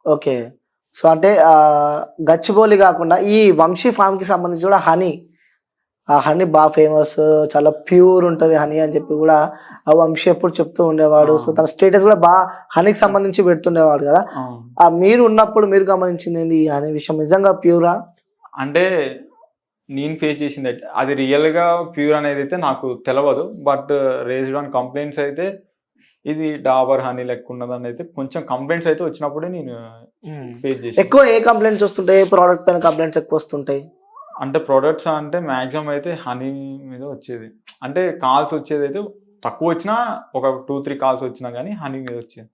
Okay. So, అంటే గచ్చిబౌలి గాకుండా ఈ వంశీ ఫార్మ్‌కి సంబంధించి గూడా హనీ, ఆ హనీ ఫేమస్. చాలా ప్యూర్ ఉంటది హనీ అని చెప్పి గూడా ఆ వంశీ ఎప్పుడు చెప్తూ ఉండేవాడు. సో, తన స్టేటస్ గూడా హనీకి సంబంధించి పెడుతుండేవాడు గదా! మీరు ఉన్నప్పుడు మీరు గమనించిందేంది ఈ హనీ విషయం? నిజంగా ప్యూరా? అంటే నేను ఫేస్ చేసిందయితే అది రియల్‌గా ప్యూర్ అనేదైతే నాకు తెలవదు. బట్ రేజ్డ్ ఆన్ కంప్లెయింట్స్ అయితే ఇది డాబర్ హనీ లెక్కున్నదనైతే కొంచెం కంప్లెయింట్స్ అయితే వచ్చినప్పుడే నేను ఫేస్ చేశాను. ఎక్కువ ఏ కంప్లెయింట్స్ వస్తుంటాయి? ఏ ప్రొడక్ట్ పైన కంప్లెయింట్స్ ఎక్కువొస్తుంటాయి? అంటే ప్రొడక్ట్స్ అంటే మాక్సిమం అయితే హనీ మీద వచ్చేది. అంటే కాల్స్ వచ్చేదైతే తక్కువొచ్చినా ఒక 2, 3 కాల్స్ వచ్చినా గానీ హనీ మీద వచ్చేది.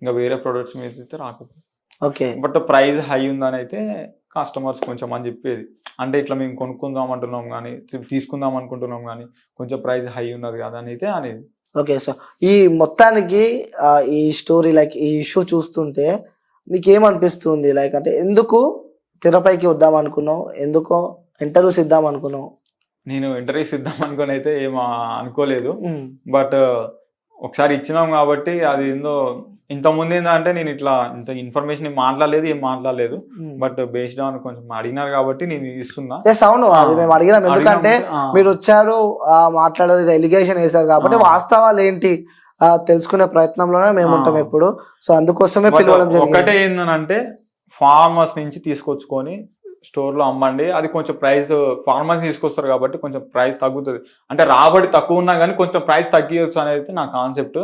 ఇంక వేరే ప్రొడక్ట్స్ మీద అయితే రాకపోయేది. ఓకే. బట్ ప్రైస్ హై ఉందనైతే కస్టమర్స్ కొంచెం అని చెప్పేది. అంటే ఇట్లా మేము కొనుక్కుందాం అంటున్నాం గానీ, తీసుకుందాం అనుకుంటున్నాం గానీ, కొంచెం ప్రైస్ హై ఉన్నది కదా అని అయితే అనేది. ఓకే. సో, ఈ మొత్తానికి ఈ స్టోరీ లైక్ ఈ ఇష్యూ చూస్తుంటే నీకేమనిపిస్తుంది? లైక్ అంటే ఎందుకు తెరపైకి వద్దామనుకున్నావు? ఎందుకు ఇంటర్వ్యూస్ ఇద్దామనుకున్నావు? నేను ఇంటర్వ్యూస్ ఇద్దాం అనుకోనైతే ఏం అనుకోలేదు. హ్మ్. బట్ ఒకసారి ఇచ్చినాం కాబట్టి అది ఏందో ఇంతకుముందు ఏందంటే నేను ఇట్లా ఇంత ఇన్ఫర్మేషన్ ఏం మాట్లాడలేదు. బట్ బేస్డ్ ఆన్ కొంచెం అడిగినారు కాబట్టి నేను ఇస్తున్నా. యెస్. అవును. అది మేము అడిగినాం. ఎందుకంటే మీరొచ్చారు, మాట్లాడారు, ఎలిగేషన్ ఏసారు కాబట్టి వాస్తవాలేంటి తెలుసుకునే ప్రయత్నంలోనే మేముంటాం ఎప్పుడు. సో, అందుకోసమే పిలవడం జరిగింది. ఒకటే ఏందనంటే ఫార్మర్స్ నుంచి తీసుకొచ్చుకొని స్టోర్‌లో అమ్మండి. అది కొంచెం ప్రైస్ ఫార్మర్స్ తీసుకొస్తారు కాబట్టి కొంచెం ప్రైస్ తగ్గుతది. అంటే రాబడి తక్కువ ఉన్నా గానీ కొంచెం ప్రైస్ తగ్గియొచ్చు అనేది నా కాన్సెప్ట్.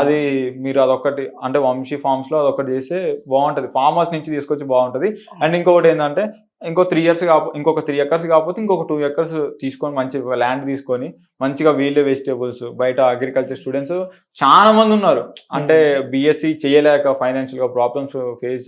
అది మీరు అదొక్కటి అంటే వంశీ ఫార్మ్స్‌లో అదొకటి చేస్తే బావుంటది. ఫార్మర్స్ నుంచి తీసుకొచ్చి బావుంటది. అండ్ ఇంకొకటి ఏందంటే ఇంకొక 3 ఎకర్స్ కాకపోతే ఇంకొక 2 ఎకర్స్ తీసుకొని మంచి ల్యాండ్ తీసుకొని మంచిగా వీళ్ళే వెజిటేబుల్స్ బయట అగ్రికల్చర్ స్టూడెంట్స్ చాలా మంది ఉన్నారు. అంటే బీఎస్సీ చేయలేక ఫైనాన్షియల్‌గా ప్రాబ్లమ్స్ ఫేస్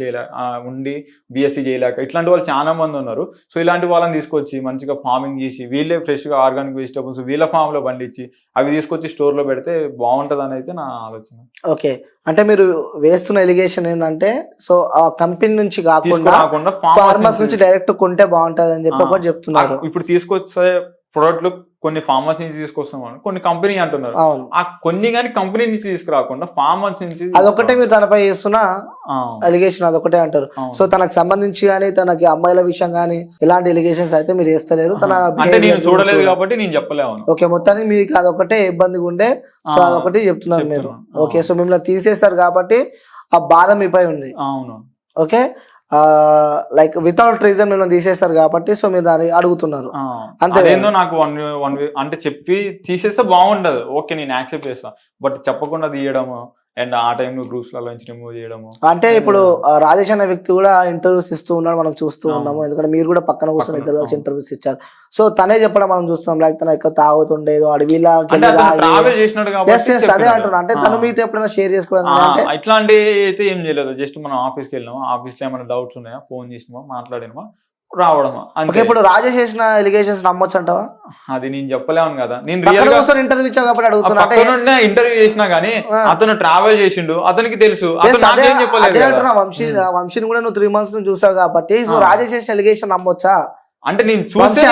ఉండి బీఎస్సీ చేయలేక ఇట్లాంటి వాళ్ళు చాలా మంది ఉన్నారు. సో, ఇలాంటి వాళ్ళని తీసుకొచ్చి మంచిగా ఫార్మింగ్ చేసి వీళ్ళే ఫ్రెష్‌గా ఆర్గానిక్ వెజిటేబుల్స్ వీళ్ళ ఫామ్‌లో పండించి అవి తీసుకొచ్చి స్టోర్‌లో పెడితే బావుంటదని అయితే నా ఆలోచన. ఓకే. అంటే మీరు వేస్తున్న ఎలిగేషన్ ఏందంటే సో, ఆ కంపెనీ నుంచి కాకుండా ఫార్మర్స్ నుంచి డైరెక్ట్ కొంటే బాగుంటదని చెప్పి ఒకటి చెప్తున్నారు. ఇప్పుడు తీసుకొచ్చే ప్రొడక్ట్లు కొన్ని ఫార్మర్స్ నుంచి తీసుకొస్తున్నాం, కొన్ని కంపెనీ అంటున్నారు. అవును. ఆ కొన్ని గానీ కంపెనీ నుంచి తీసుకురాకుండా ఫార్మర్స్ నుంచి అదొకటే మీరు తనపై చేస్తున్న ఎలిగేషన్ అదొకటే అంటారు. సో, తనకు సంబంధించి గానీ తనకి అమ్మాయిల విషయం గానీ ఎలాంటి ఎలిగేషన్స్ అయితే మీరు వేస్తలేరు. అంటే నేను చూడలేదు కాబట్టి నేను చెప్పలేము. ఓకే. మొత్తానికి మీకు అదొకటే ఇబ్బందిగా ఉండే. సో, అదొకటి చెప్తున్నారు మీరు. ఓకే. సో, మిమ్మల్ని తీసేస్తారు కాబట్టి ఆ బాధ మీపై ఉంది. అవును. ఓకే. లైక్ వితౌట్ రీజన్ మిమ్మల్ని తీసేస్తారు కాబట్టి సో, మీరు దాన్ని అడుగుతున్నారు. అంతే. నాకు వన్ అంటే చెప్పి తీసేస్తే బాగుండదు. ఓకే, నేను యాక్సెప్ట్ చేస్తా. బట్ చెప్పకుండా తీయడము అండ్ ఆ టైంలో గ్రూప్స్‌లలో నుంచి రిమూవ్ చేయడము. అంటే ఇప్పుడు రాజేష్ అనే వ్యక్తి కూడా ఇంటర్వ్యూస్ ఇస్తూ ఉన్నాడు, మనం చూస్తూ ఉన్నాము. ఎందుకంటే మీరు కూడా పక్కన కూర్చొని ఇద్దరు కలిసి ఇంటర్వ్యూస్ ఇచ్చారు. సో, తనే చెప్పడం మనం చూస్తాం. లైక్ తను ఎక్కువ తాగుతుండేదో అడవిలా ట్రావెల్ చేసినాడు కాబట్టి అదే అంటున్నా. అంటే తను మీతో ఎప్పుడైనా షేర్ చేసుకోవడం అంటే ఇట్లాంటి అయితే ఏం చేయలేదు. జస్ట్ మనం ఆఫీస్కి వెళ్ళినామా, ఆఫీస్లో ఏమైనా డౌట్స్ ఉన్నాయా, ఫోన్ చేసినామా, మాట్లాడినామా, రావడమా. ఇప్పుడు రాజేష్ చేసిన ఎలిగేషన్స్ నమ్మొచ్చు అంటావా? అది నేను చెప్పలేను కదా. నేను ఇంటర్వ్యూ ఇచ్చా కాబట్టి అడుగుతున్నా. ఇంటర్వ్యూ చేసినా గానీ అతను ట్రావెల్ చేసిండు, అతనికి తెలుసు. వంశీని కూడా నువ్వు 3 months నుంచి చూసావు కాబట్టి సో, రాజేష్ చేసిన ఎలిగేషన్ నమ్మొచ్చా? అంటే నేను చూసి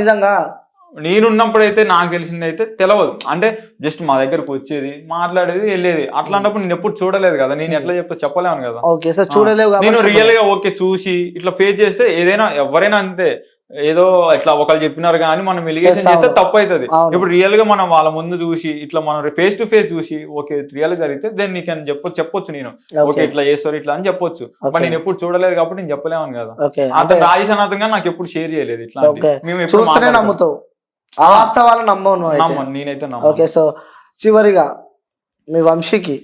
నిజంగా నేనున్నప్పుడైతే నాకు తెలిసింది అయితే తెలియదు. అంటే జస్ట్ మా దగ్గరకు వచ్చేది, మాట్లాడేది, వెళ్ళేది. అట్లాంటప్పుడు నేను ఎప్పుడు చూడలేదు కదా. నేను ఎట్లా చెప్పలేను కదా. ఓకే. సో, చూడలేవు. నేను రియల్ గా ఓకే చూసి ఇట్లా ఫేస్ చేస్తే ఏదైనా ఎవరైనా అంతే, ఏదో ఇట్లా ఒకళ్ళు చెప్పినారు కానీ మనం ఎలిగేషన్ చేస్తే తప్పు అవుతుంది. ఇప్పుడు రియల్ గా మనం వాళ్ళ ముందు చూసి ఇట్లా మనం ఫేస్ టు ఫేస్ చూసి ఓకే రియల్ గా జరిగితే దెన్ నీకు చెప్పొచ్చు. నేను ఓకే ఇట్లా చేస్తారు ఇట్లా అని చెప్పొచ్చు. బట్ నేను ఎప్పుడు చూడలేదు కాబట్టి నేను చెప్పలేను కదా. అతను రాజేష్ అనాథంగా నాకు ఎప్పుడు షేర్ చేయలేదు. ఇట్లా మేము నమ్ముతావు, ఆ వాస్తవాలు నమ్మను నేనైతే. ఓకే. సో, చివరిగా మీ వంశీకి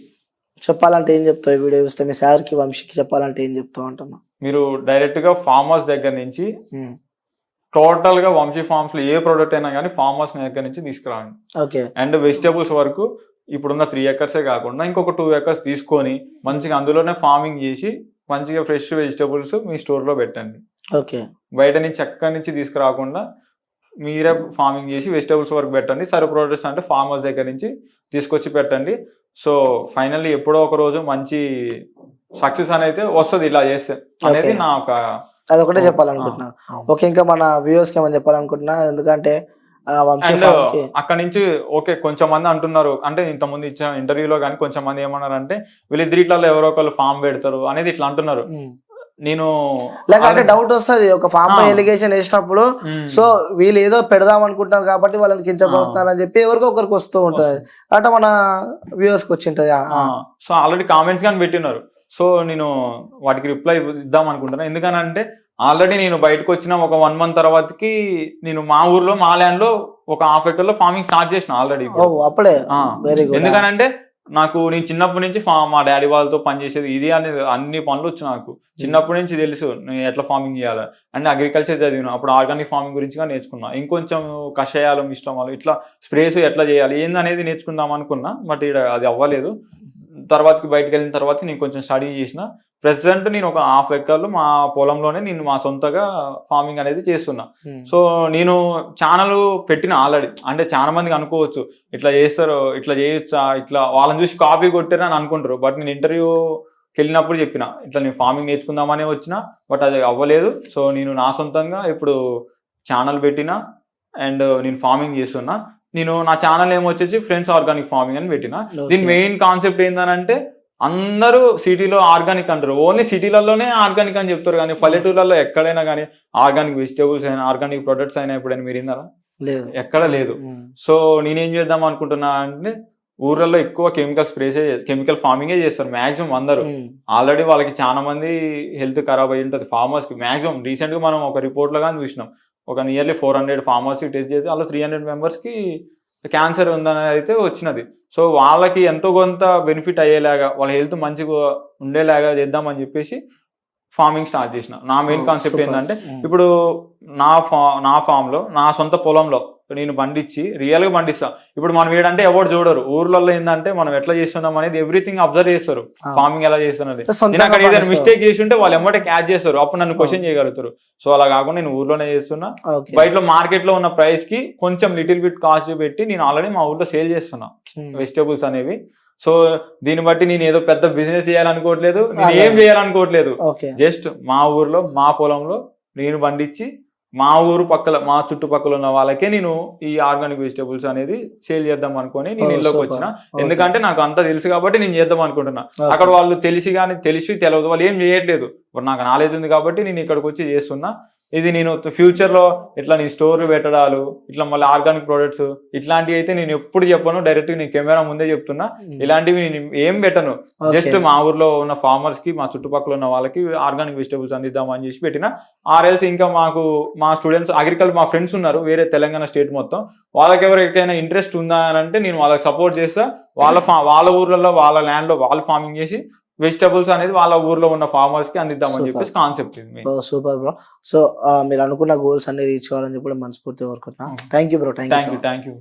చెప్పాలంటే ఏం చెప్తావు? ఈ వీడియో చూస్తే మీ సార్కి వంశీకి చెప్పాలంటే ఏం చెప్తావు అంటున్నా? మీరు డైరెక్ట్ గా ఫార్మర్స్ దగ్గర నుంచి టోటల్ గా వంశీ ఫార్మ్స్ లో ఏ ప్రొడక్ట్ అయినా కానీ ఫార్మర్స్ దగ్గర నుంచి తీసుకురాండి. ఓకే. అండ్ వెజిటేబుల్స్ వరకు ఇప్పుడున్న 3 ఎకర్సే కాకుండా ఇంకొక 2 ఎకర్స్ తీసుకొని మంచిగా అందులోనే ఫార్మింగ్ చేసి మంచిగా ఫ్రెష్ వెజిటేబుల్స్ మీ స్టోర్ లో పెట్టండి. ఓకే. బయట నుంచి ఎక్కడి నుంచి తీసుకురాకుండా మీరే ఫార్మింగ్ చేసి వెజిటేబుల్స్ వరకు పెట్టండి. సరే ప్రొడక్ట్స్ అంటే ఫార్మర్స్ దగ్గర నుంచి తీసుకొచ్చి పెట్టండి. సో, ఫైనల్లీ ఎప్పుడో ఒక రోజు మంచి సక్సెస్ అనేది వస్తుంది ఇలా చేస్తే అనేది నా ఒక అదొకటే చెప్పాలనుకుంటున్నాను. ఓకే. ఇంకా మన వ్యూవర్స్కి ఏమైనా చెప్పాలనుకుంటున్నా? ఎందుకంటే వంశీ అండ్ farm కి అక్కడ నుంచి ఓకే కొంచెం మంది అంటున్నారు, అంటే ఇంతకుముందు ఇచ్చిన ఇంటర్వ్యూలో కానీ కొంచెం మంది ఏమన్నారు అంటే వీళ్ళిద్దరిట్లలో ఎవరో ఒకళ్ళు ఫామ్ పెడతారు అనేది ఇట్లా అంటున్నారు. ఉమ్. నేను లేకంటే డౌట్ వస్తుంది ఒక ఫామ్ పై ఆ. ఎలిగేషన్ వేసినప్పుడు, సో వీళ్ళు ఏదో పెడదాం అనుకుంటారు కాబట్టి వాళ్ళని కించపరుస్తున్నారు అని చెప్పి ఎవరికో ఒకరికి వస్తూ ఉంటది, అంటే మన వ్యూవర్స్ కి వచ్చింటది. సో ఆల్రెడీ కామెంట్స్ కానీ పెట్టినారు. సో నేను వాటికి రిప్లై ఇద్దాం అనుకుంటున్నా. ఎందుకనంటే ఆల్రెడీ నేను బయటకు వచ్చిన ఒక 1 month తర్వాతకి నేను మా ఊర్లో మా ల్యాండ్ లో ఒక హాఫ్ ఎకర్ లో ఫార్మింగ్ స్టార్ట్ చేసిన ఆల్రెడీ. ఓ అప్పుడే వెరీ గుడ్. ఎందుకనంటే నాకు నేను చిన్నప్పటి నుంచి మా డాడీ వాళ్ళతో పనిచేసేది ఇది అనేది అన్ని పనులు వచ్చు నాకు. చిన్నప్పటి నుంచి తెలుసు నేను ఎట్లా ఫార్మింగ్ చేయాలి. అండ్ అగ్రికల్చర్ చదివిన అప్పుడు ఆర్గానిక్ ఫార్మింగ్ గురించి నేర్చుకున్నా. ఇంకొంచెం కషాయాలు మిశ్రమాలు ఇట్లా స్ప్రేస్ ఎట్లా చేయాలి ఏందనేది నేర్చుకుందాం అనుకున్నా. బట్ ఇక్కడ అది అవ్వలేదు. తర్వాతకి బయటకు వెళ్ళిన తర్వాత నేను కొంచెం స్టడీ చేసిన. ప్రెసెంట్ నేను ఒక హాఫ్ ఎకర్లు మా పొలంలోనే నేను మా సొంతగా ఫార్మింగ్ అనేది చేస్తున్నా. సో నేను ఛానల్ పెట్టిన ఆల్రెడీ. అంటే చాలా మందికి అనుకోవచ్చు ఇట్లా చేస్తారు, ఇట్లా చేయొచ్చా, ఇట్లా వాళ్ళని చూసి కాపీ కొట్టారు అని అనుకుంటారు. బట్ నేను ఇంటర్వ్యూకి వెళ్ళినప్పుడు చెప్పిన ఇట్లా నేను ఫార్మింగ్ నేర్చుకుందామనే వచ్చిన, బట్ అది అవ్వలేదు. సో నేను నా సొంతంగా ఇప్పుడు ఛానల్ పెట్టిన అండ్ నేను ఫార్మింగ్ చేస్తున్నా. నేను నా ఛానల్ ఏమొచ్చేసి ఫ్రెండ్స్ ఆర్గానిక్ ఫార్మింగ్ అని పెట్టిన. దీని మెయిన్ కాన్సెప్ట్ ఏంటంటే అందరూ సిటీలో ఆర్గానిక్ అంటారు, ఓన్లీ సిటీలలోనే ఆర్గానిక్ అని చెప్తారు, కానీ పల్లెటూర్లలో ఎక్కడైనా కానీ ఆర్గానిక్ వెజిటేబుల్స్ అయినా ఆర్గానిక్ ప్రొడక్ట్స్ అయినా ఎప్పుడైనా మీరు విన్నారా? ఎక్కడ లేదు. సో నేనేం చేద్దాం అనుకుంటున్నా అంటే ఊర్లలో ఎక్కువ కెమికల్ ఫార్మింగే చేస్తారు మాక్సిమం అందరూ. ఆల్రెడీ వాళ్ళకి చాలా మంది హెల్త్ ఖరాబ్ అయి ఉంటుంది ఫార్మర్స్ కి. మాక్సిమం రీసెంట్ గా మనం ఒక రిపోర్ట్ లో కానీ చూసినాం, ఒక నియర్లీ 400 ఫార్మర్స్ కి టెస్ట్ చేసి అందులో 300 members కి క్యాన్సర్ ఉందని అయితే వచ్చినది. సో వాళ్ళకి ఎంతో కొంత బెనిఫిట్ అయ్యేలాగా వాళ్ళ హెల్త్ మంచిగా ఉండేలాగా చేద్దామని చెప్పేసి ఫార్మింగ్ స్టార్ట్ చేసిన. నా మెయిన్ కాన్సెప్ట్ ఏంటంటే ఇప్పుడు నా ఫామ్ లో నా సొంత పొలంలో నేను పండించి రియల్ గా పండిస్తా. ఇప్పుడు మనం ఏంటంటే ఎవరు చూడరు, ఊర్లలో ఏంటంటే మనం ఎట్లా చేస్తున్నాం అనేది ఎవ్రీథింగ్ అబ్జర్వ్ చేస్తారు, ఫార్మింగ్ ఎలా చేస్తున్నది. నేను అక్కడ ఏదైనా మిస్టేక్ చేసి ఉంటే వాళ్ళు ఎమ్మటే క్యాచ్ చేస్తారు, అప్పుడు నన్ను క్వశ్చన్ చేయగలుగుతారు. సో అలా కాకుండా నేను ఊర్లోనే చేస్తున్నా. బయట మార్కెట్ లో ఉన్న ప్రైస్ కి కొంచెం లిటిల్ బిట్ కాస్ట్ పెట్టి నేను ఆల్రెడీ మా ఊర్లో సేల్ చేస్తున్నా వెజిటేబుల్స్ అనేవి. సో దీన్ని బట్టి నేను ఏదో పెద్ద బిజినెస్ చేయాలనుకోవట్లేదు, నేను ఏం చేయాలనుకోవట్లేదు. జస్ట్ మా ఊర్లో మా పొలంలో నేను పండించి మా ఊరు పక్కల మా చుట్టుపక్కల ఉన్న వాళ్ళకే నేను ఈ ఆర్గానిక్ వెజిటేబుల్స్ అనేది సేల్ చేద్దాం అనుకుని నేను ఇళ్ళకి వచ్చిన. ఎందుకంటే నాకు అంతా తెలుసు కాబట్టి నేను చేద్దాం అనుకుంటున్నా. అక్కడ వాళ్ళు తెలిసి తెలియదు, వాళ్ళు ఏం చేయట్లేదు. ఇప్పుడు నాకు నాలెడ్జ్ ఉంది కాబట్టి నేను ఇక్కడికి వచ్చి చేస్తున్నా. ఇది నేను ఫ్యూచర్ లో ఇట్లా నేను స్టోర్ పెట్టడాలు, ఇట్లా మళ్ళీ ఆర్గానిక్ ప్రొడక్ట్స్ ఇట్లాంటివి అయితే నేను ఎప్పుడు చెప్పను, డైరెక్ట్ నేను కెమెరా ముందే చెప్తున్నా. ఇలాంటివి నేను ఏం పెట్టను, జస్ట్ మా ఊర్లో ఉన్న ఫార్మర్స్ కి మా చుట్టుపక్కల ఉన్న వాళ్ళకి ఆర్గానిక్ వెజిటేబుల్స్ అందిద్దామని చేసి పెట్టిన. ఆర్ఎల్స్ ఇంకా మా స్టూడెంట్స్ అగ్రికల్చర్ మా ఫ్రెండ్స్ ఉన్నారు వేరే తెలంగాణ స్టేట్ మొత్తం, వాళ్ళకి ఎవరికైనా ఇంట్రెస్ట్ ఉందా అని అంటే నేను వాళ్ళకి సపోర్ట్ చేస్తా. వాళ్ళ ఊర్లలో వాళ్ళ ల్యాండ్ లో వాళ్ళు ఫార్మింగ్ చేసి వెజిటబుల్స్ అనేది వాళ్ళ ఊర్లో ఉన్న ఫార్మర్స్ కి అందిద్దామని చెప్పేసి కాన్సెప్ట్ ఇది. Super bro. సో మీరు అనుకున్న గోల్స్ అన్ని రీచ్ కావాలని చెప్పి మనస్ఫూర్తిగా కోరుకుంటున్నా. Thank you bro. Thank you.